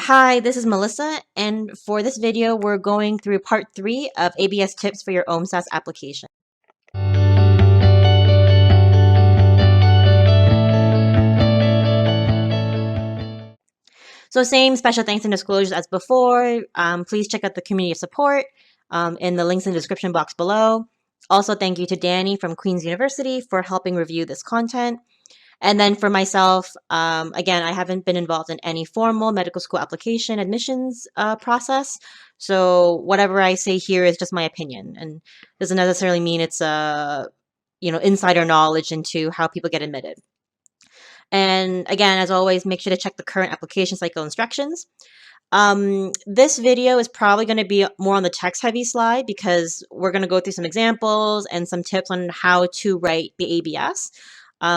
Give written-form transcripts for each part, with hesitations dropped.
Hi, this is Melissa, and for this video, we're going through part 3 of ABS tips for your OMSAS application. So same special thanks and disclosures as before. Please check out the community of support in the links in the description box below. Also, thank you to Danny from Queen's University for helping review this content. And then for myself, again, I haven't been involved in any formal medical school application admissions process. So whatever I say here is just my opinion and doesn't necessarily mean it's insider knowledge into how people get admitted. And again, as always, make sure to check the current application cycle instructions. This video is probably going to be more on the text heavy slide because we're going to go through some examples and some tips on how to write the ABS.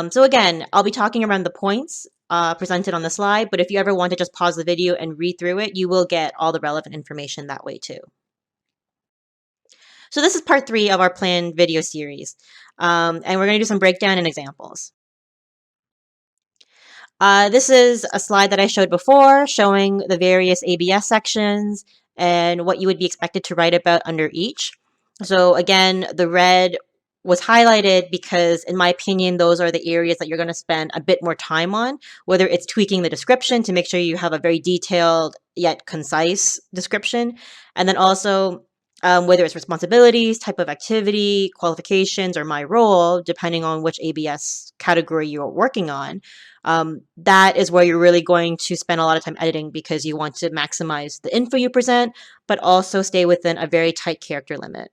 So again, I'll be talking around the points presented on the slide, but if you ever want to just pause the video and read through it, you will get all the relevant information that way too. So this is part 3 of our planned video series, and we're going to do some breakdown and examples. This is a slide that I showed before showing the various ABS sections and what you would be expected to write about under each. So again, the red was highlighted because, in my opinion, those are the areas that you're going to spend a bit more time on, whether it's tweaking the description to make sure you have a very detailed yet concise description, and then also whether it's responsibilities, type of activity, qualifications, or my role, depending on which ABS category you're working on. That is where you're really going to spend a lot of time editing because you want to maximize the info you present, but also stay within a very tight character limit.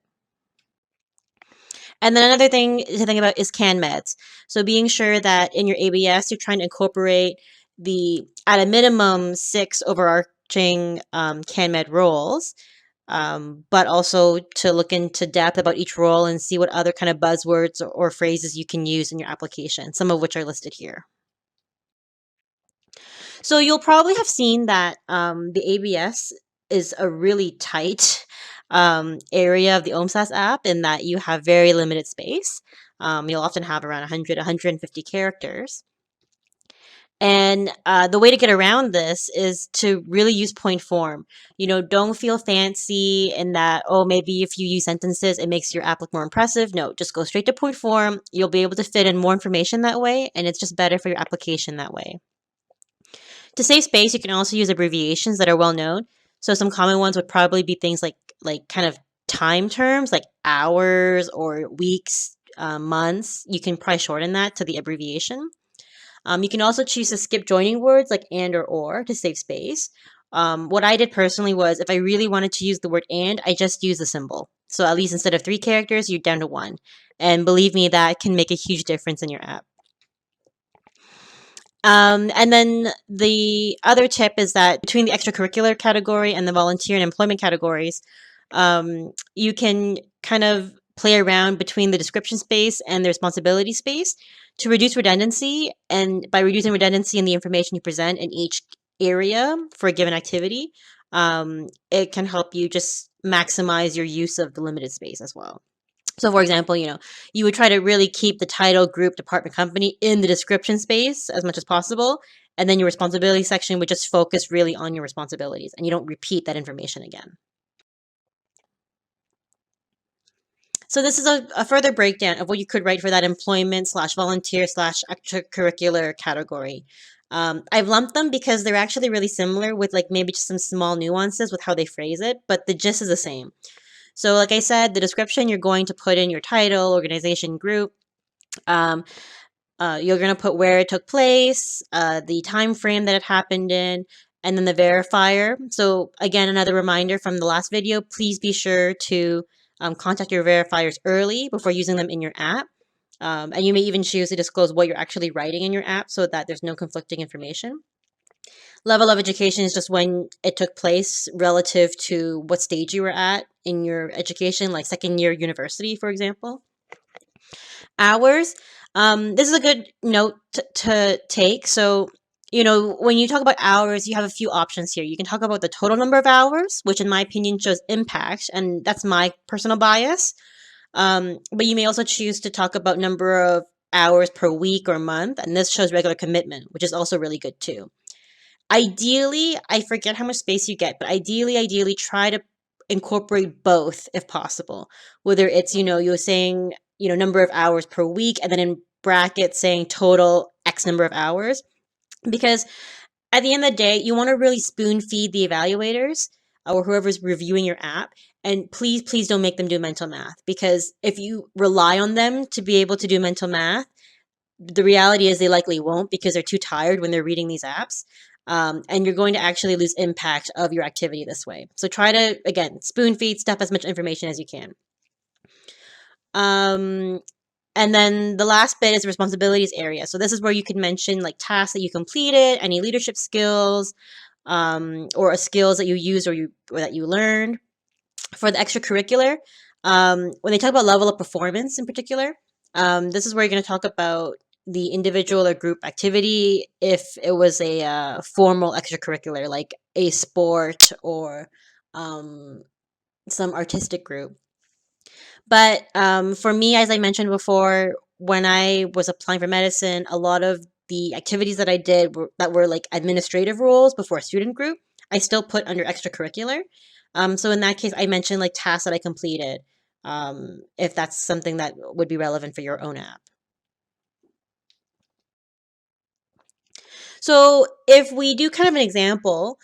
And then another thing to think about is can meds. So being sure that in your ABS, you're trying to incorporate at a minimum 6 overarching can med roles, but also to look into depth about each role and see what other kind of buzzwords or phrases you can use in your application, some of which are listed here. So you'll probably have seen that the ABS is a really tight area of the OMSAS app in that you have very limited space. You'll often have around 100, 150 characters. And the way to get around this is to really use point form. Don't feel fancy in that, oh, maybe if you use sentences, it makes your app look more impressive. No, just go straight to point form. You'll be able to fit in more information that way, and it's just better for your application that way. To save space, you can also use abbreviations that are well known. So some common ones would probably be things like kind of time terms, like hours or weeks, months. You can probably shorten that to the abbreviation. You can also choose to skip joining words like and or to save space. What I did personally was if I really wanted to use the word and, I just use the symbol. So at least instead of 3 characters, you're down to 1. And believe me, that can make a huge difference in your app. And then the other tip is that between the extracurricular category and the volunteer and employment categories, you can kind of play around between the description space and the responsibility space to reduce redundancy. And by reducing redundancy in the information you present in each area for a given activity, it can help you just maximize your use of the limited space as well. So for example, you would try to really keep the title, group, department, company in the description space as much as possible. And then your responsibility section would just focus really on your responsibilities and you don't repeat that information again. So this is a further breakdown of what you could write for that employment / volunteer / extracurricular category. I've lumped them because they're actually really similar with maybe just some small nuances with how they phrase it, but the gist is the same. So like I said, the description, you're going to put in your title, organization, group. You're going to put where it took place, the time frame that it happened in, and then the verifier. So again, another reminder from the last video, please be sure to contact your verifiers early before using them in your app. And you may even choose to disclose what you're actually writing in your app so that there's no conflicting information. Level of education is just when it took place relative to what stage you were at in your education, like second year university, for example. Hours. This is a good note to take. So, when you talk about hours, you have a few options here. You can talk about the total number of hours, which in my opinion shows impact, and that's my personal bias. But you may also choose to talk about number of hours per week or month, and this shows regular commitment, which is also really good too. Ideally, I forget how much space you get, but ideally try to incorporate both if possible. Whether it's, you're saying, number of hours per week, and then in brackets saying total X number of hours. Because at the end of the day, you want to really spoon feed the evaluators or whoever's reviewing your app. And please, please don't make them do mental math, because if you rely on them to be able to do mental math, the reality is they likely won't, because they're too tired when they're reading these apps. And you're going to actually lose impact of your activity this way. So try to, again, spoon feed, stuff as much information as you can. And then the last bit is responsibilities area. So this is where you can mention like tasks that you completed, any leadership skills, or skills that you used or that you learned. For the extracurricular, when they talk about level of performance in particular, this is where you're going to talk about the individual or group activity if it was a formal extracurricular, like a sport or some artistic group. But for me, as I mentioned before, when I was applying for medicine, a lot of the activities that I did that were like administrative roles before a student group, I still put under extracurricular. So in that case, I mentioned like tasks that I completed, if that's something that would be relevant for your own app. So if we do kind of an example,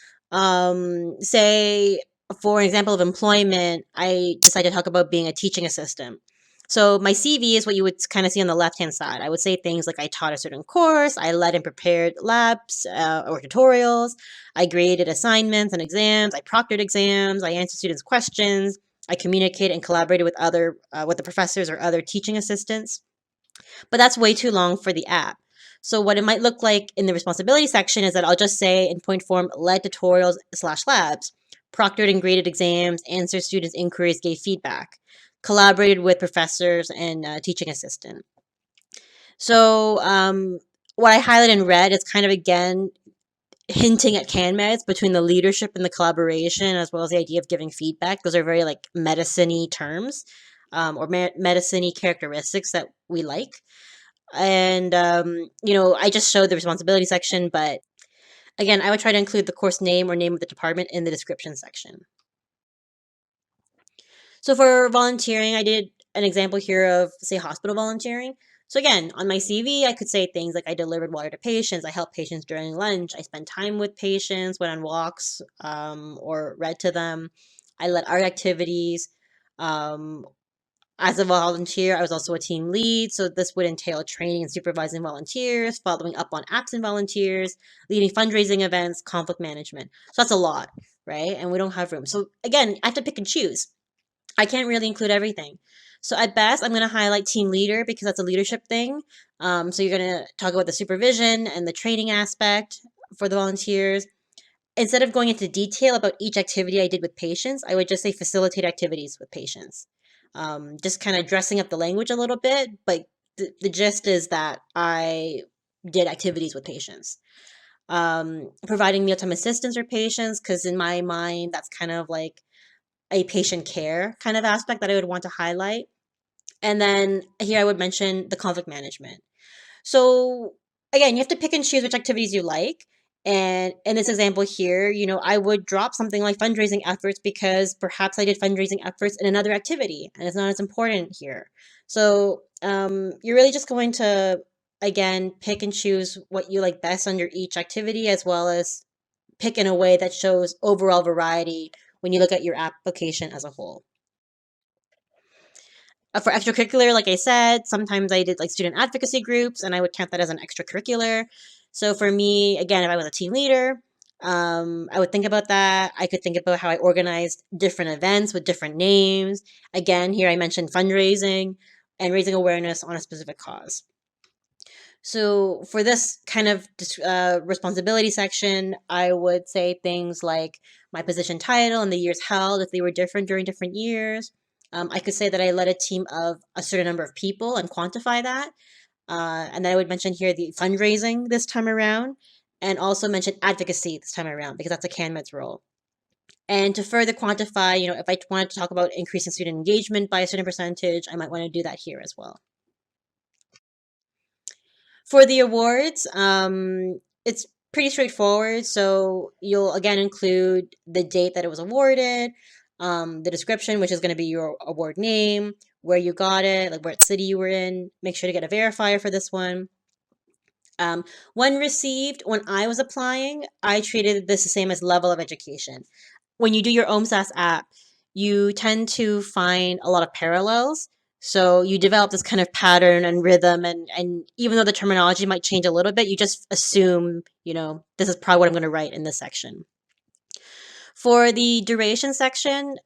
say for an example of employment, I decided to talk about being a teaching assistant. So my CV is what you would kind of see on the left-hand side. I would say things like I taught a certain course, I led and prepared labs or tutorials, I graded assignments and exams, I proctored exams, I answered students' questions, I communicated and collaborated with the professors or other teaching assistants. But that's way too long for the app. So what it might look like in the responsibility section is that I'll just say in point form, led tutorials / labs, proctored and graded exams, answered students' inquiries, gave feedback, collaborated with professors and teaching assistant. So what I highlight in red is kind of, again, hinting at CanMeds between the leadership and the collaboration, as well as the idea of giving feedback. Those are very like medicine-y terms, or medicine-y characteristics that we like. And I just showed the responsibility section, but again, I would try to include the course name or name of the department in the description section. So for volunteering, I did an example here of, say, hospital volunteering. So again, on my CV, I could say things like I delivered water to patients, I helped patients during lunch, I spent time with patients, went on walks, or read to them, I led art activities. Um, As a volunteer, I was also a team lead, so this would entail training and supervising volunteers, following up on absent volunteers, leading fundraising events, conflict management. So that's a lot, right? And we don't have room. So again, I have to pick and choose. I can't really include everything. So at best, I'm going to highlight team leader because that's a leadership thing. So you're going to talk about the supervision and the training aspect for the volunteers. Instead of going into detail about each activity I did with patients, I would just say facilitate activities with patients. Just kind of dressing up the language a little bit, but the gist is that I did activities with patients. Providing mealtime assistance for patients, because in my mind, that's kind of like a patient care kind of aspect that I would want to highlight. And then here I would mention the conflict management. So again, you have to pick and choose which activities you like. And in this example here, I would drop something like fundraising efforts because perhaps I did fundraising efforts in another activity and it's not as important here. So you're really just going to, again, pick and choose what you like best under each activity, as well as pick in a way that shows overall variety when you look at your application as a whole. For extracurricular, like I said, sometimes I did like student advocacy groups and I would count that as an extracurricular. So for me, again, if I was a team leader, I would think about that. I could think about how I organized different events with different names. Again, here I mentioned fundraising and raising awareness on a specific cause. So for this kind of responsibility section, I would say things like my position title and the years held, if they were different during different years. I could say that I led a team of a certain number of people and quantify that. And then I would mention here the fundraising this time around, and also mention advocacy this time around because that's a CanMed's role. And to further quantify, if I wanted to talk about increasing student engagement by a certain percentage, I might want to do that here as well. For the awards, it's pretty straightforward. So you'll again include the date that it was awarded, the description, which is going to be your award name, where you got it, like what city you were in. Make sure to get a verifier for this one. When received, when I was applying, I treated this the same as level of education. When you do your OMSAS app, you tend to find a lot of parallels. So you develop this kind of pattern and rhythm, and even though the terminology might change a little bit, you just assume, this is probably what I'm going to write in this section. For the duration section,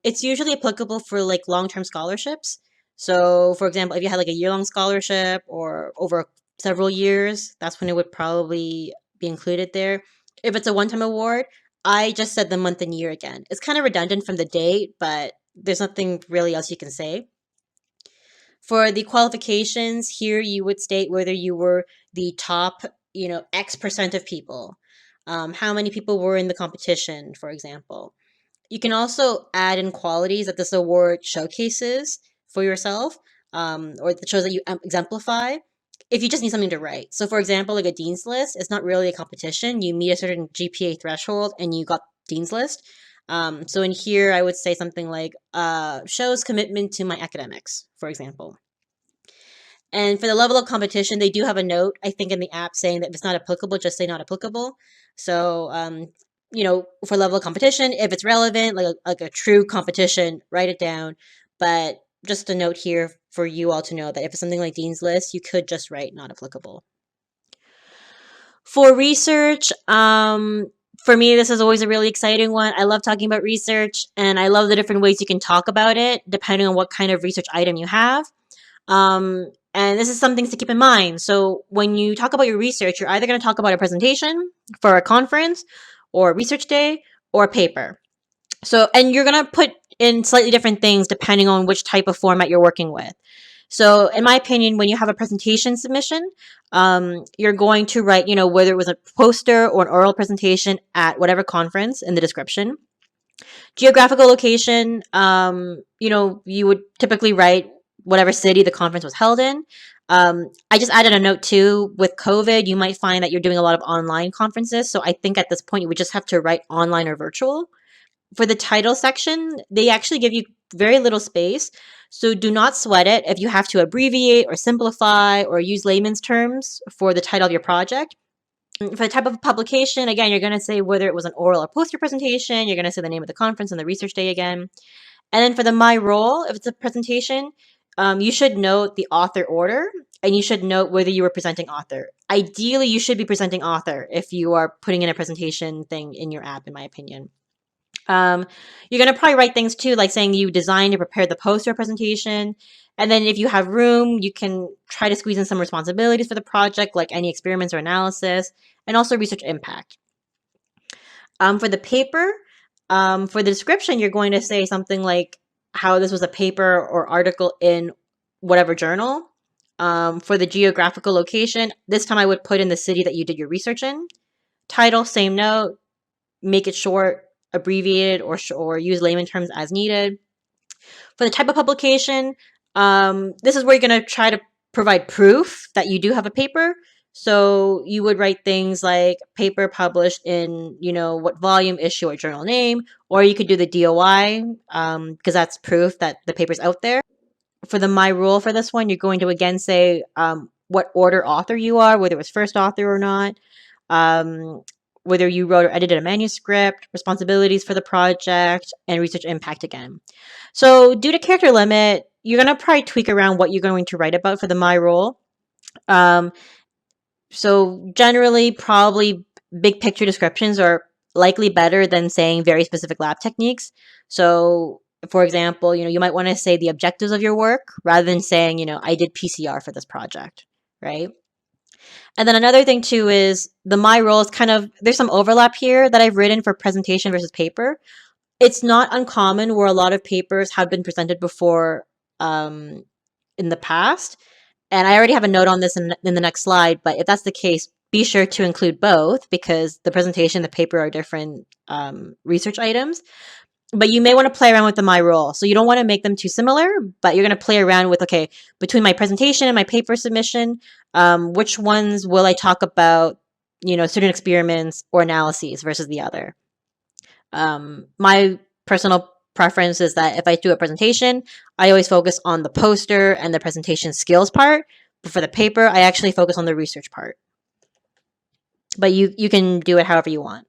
it's usually applicable for like long-term scholarships. So, for example, if you had like a year-long scholarship or over several years, that's when it would probably be included there. If it's a one-time award, I just said the month and year again. It's kind of redundant from the date, but there's nothing really else you can say. For the qualifications, here you would state whether you were the top, X percent of people. How many people were in the competition, for example. You can also add in qualities that this award showcases for yourself, or that shows that you exemplify. If you just need something to write. So, for example, like a dean's list, it's not really a competition. You meet a certain GPA threshold and you got dean's list. So in here, I would say something like shows commitment to my academics, for example. And for the level of competition, they do have a note, I think, in the app saying that if it's not applicable, just say not applicable. So, for level of competition, if it's relevant, like a true competition, write it down. But just a note here for you all to know that if it's something like Dean's List, you could just write not applicable. For research, for me, this is always a really exciting one. I love talking about research, and I love the different ways you can talk about it, depending on what kind of research item you have. And this is some things to keep in mind. So when you talk about your research, you're either going to talk about a presentation for a conference or a research day or a paper. So, and you're going to put in slightly different things depending on which type of format you're working with. So in my opinion, when you have a presentation submission, you're going to write, whether it was a poster or an oral presentation at whatever conference in the description. Geographical location, you would typically write whatever city the conference was held in. I just added a note too. With COVID, you might find that you're doing a lot of online conferences. So I think at this point, you would just have to write online or virtual. For the title section, they actually give you very little space. So do not sweat it if you have to abbreviate or simplify or use layman's terms for the title of your project. For the type of publication, again, you're going to say whether it was an oral or poster presentation. You're going to say the name of the conference and the research day again. And then for the my role, if it's a presentation, you should note the author order, and you should note whether you were presenting author. Ideally, you should be presenting author if you are putting in a presentation thing in your app, in my opinion. You're going to probably write things too, like saying you designed and prepared the poster presentation. And then if you have room, you can try to squeeze in some responsibilities for the project, like any experiments or analysis, and also research impact. For the paper, for the description, you're going to say something like how this was a paper or article in whatever journal. For the geographical location, this time I would put in the city that you did your research in. Title, same note. Make it short, abbreviated, or use layman terms as needed. For the type of publication, this is where you're going to try to provide proof that you do have a paper. So you would write things like paper published in, what volume, issue, or journal name, or you could do the DOI, because that's proof that the paper's out there. For the my rule for this one, you're going to again say what order author you are, whether it was first author or not, whether you wrote or edited a manuscript, responsibilities for the project, and research impact again. So due to character limit, you're going to probably tweak around what you're going to write about for the my role. So generally, probably big picture descriptions are likely better than saying very specific lab techniques. So for example, you might want to say the objectives of your work rather than saying, I did PCR for this project, right? And then another thing too is the my role is there's some overlap here that I've written for presentation versus paper. It's not uncommon where a lot of papers have been presented before in the past. And I already have a note on this in the next slide, but if that's the case, be sure to include both because the presentation and the paper are different research items. But you may want to play around with the my role. So you don't want to make them too similar, but you're going to play around with, okay, between my presentation and my paper submission, which ones will I talk about student experiments or analyses versus the other. My personal preference is that if I do a presentation, I always focus on the poster and the presentation skills part. But for the paper, I actually focus on the research part. But you can do it however you want.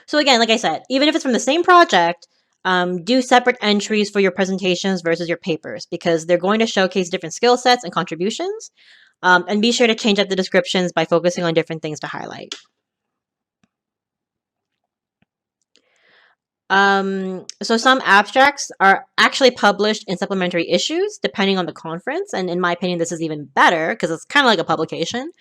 So again, like I said, even if it's from the same project, do separate entries for your presentations versus your papers because they're going to showcase different skill sets and contributions. And be sure to change up the descriptions by focusing on different things to highlight. So some abstracts are actually published in supplementary issues depending on the conference. And in my opinion, this is even better because it's kind of like a publication.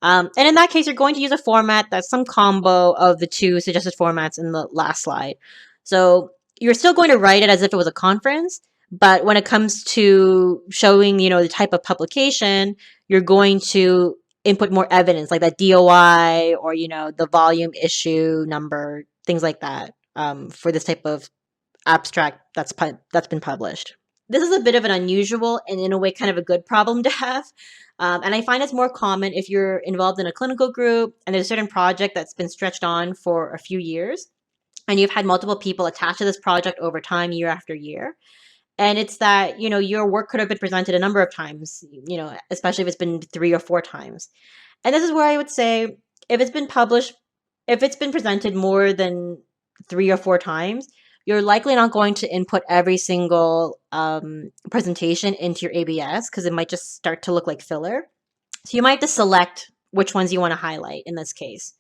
And in that case, you're going to use a format that's some combo of the two suggested formats in the last slide. So you're still going to write it as if it was a conference, but when it comes to showing, the type of publication, you're going to input more evidence like that DOI or, the volume issue number, things like that, for this type of abstract that's been published. This is a bit of an unusual and in a way kind of a good problem to have. And I find it's more common if you're involved in a clinical group and there's a certain project that's been stretched on for a few years and you've had multiple people attached to this project over time, year after year. And it's that, your work could have been presented a number of times, especially if it's been 3 or 4 times. And this is where I would say if it's been presented more than 3 or 4 times, you're likely not going to input every single presentation into your ABS because it might just start to look like filler. So you might have to select which ones you want to highlight in this case.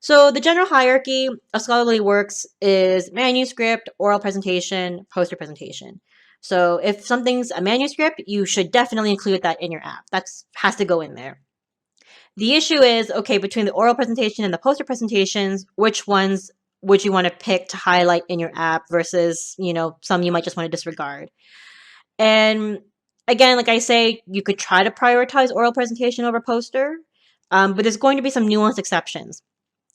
So the general hierarchy of scholarly works is manuscript, oral presentation, poster presentation. So if something's a manuscript, you should definitely include that in your app. That has to go in there. The issue is, okay, between the oral presentation and the poster presentations, which ones would you want to pick to highlight in your app versus, some you might just want to disregard. And again, like I say, you could try to prioritize oral presentation over poster, but there's going to be some nuanced exceptions.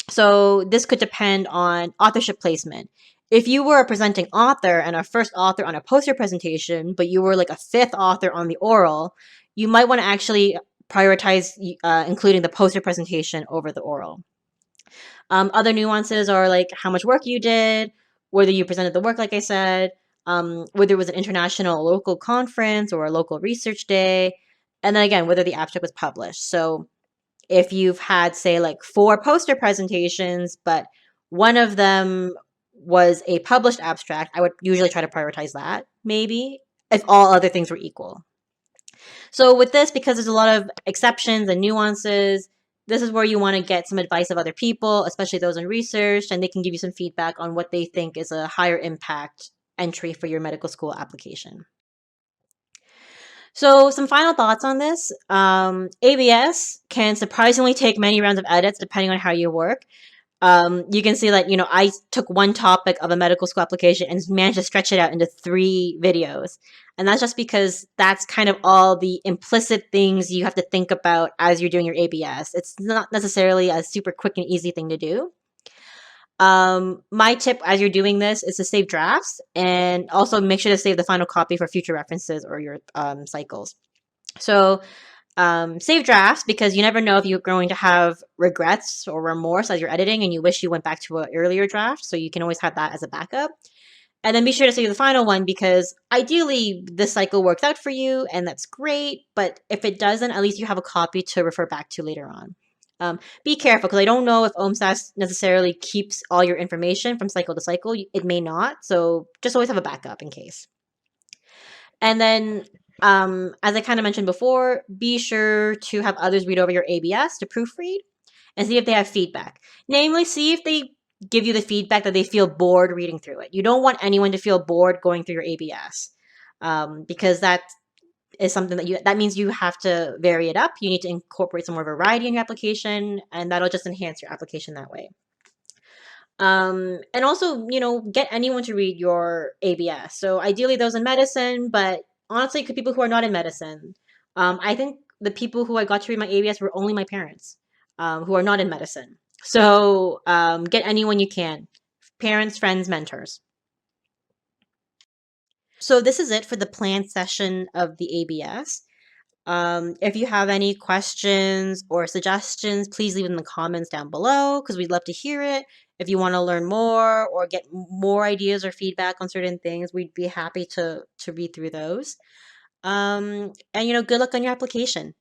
So this could depend on authorship placement. If you were a presenting author and a first author on a poster presentation, but you were like a 5th author on the oral, you might want to actually prioritize including the poster presentation over the oral. Other nuances are like how much work you did, whether you presented the work, like I said, whether it was an international or local conference or a local research day, and then again, whether the abstract was published. So if you've had, say, like 4 poster presentations, but one of them was a published abstract, I would usually try to prioritize that, maybe, if all other things were equal. So with this, because there's a lot of exceptions and nuances, this is where you want to get some advice of other people, especially those in research, and they can give you some feedback on what they think is a higher impact entry for your medical school application. So some final thoughts on this. ABS can surprisingly take many rounds of edits depending on how you work. You can see that, I took one topic of a medical school application and managed to stretch it out into 3 videos. And that's just because that's kind of all the implicit things you have to think about as you're doing your ABS. It's not necessarily a super quick and easy thing to do. My tip as you're doing this is to save drafts and also make sure to save the final copy for future references or your cycles. So save drafts because you never know if you're going to have regrets or remorse as you're editing and you wish you went back to an earlier draft. So you can always have that as a backup. And then be sure to save the final one because ideally this cycle works out for you and that's great. But if it doesn't, at least you have a copy to refer back to later on. Be careful because I don't know if OMSAS necessarily keeps all your information from cycle to cycle. It may not. So just always have a backup in case. And then as I kind of mentioned before, be sure to have others read over your ABS to proofread and see if they have feedback. Namely, see if they give you the feedback that they feel bored reading through it. You don't want anyone to feel bored going through your ABS because that is something that means you have to vary it up. You need to incorporate some more variety in your application, and that'll just enhance your application that way. And also, get anyone to read your ABS. So ideally those in medicine, but honestly, people who are not in medicine. I think the people who I got to read my ABS were only my parents, who are not in medicine. So get anyone you can. Parents, friends, mentors. So this is it for the planned session of the ABS. If you have any questions or suggestions, please leave in the comments down below because we'd love to hear it. If you want to learn more or get more ideas or feedback on certain things, we'd be happy to read through those. And good luck on your application.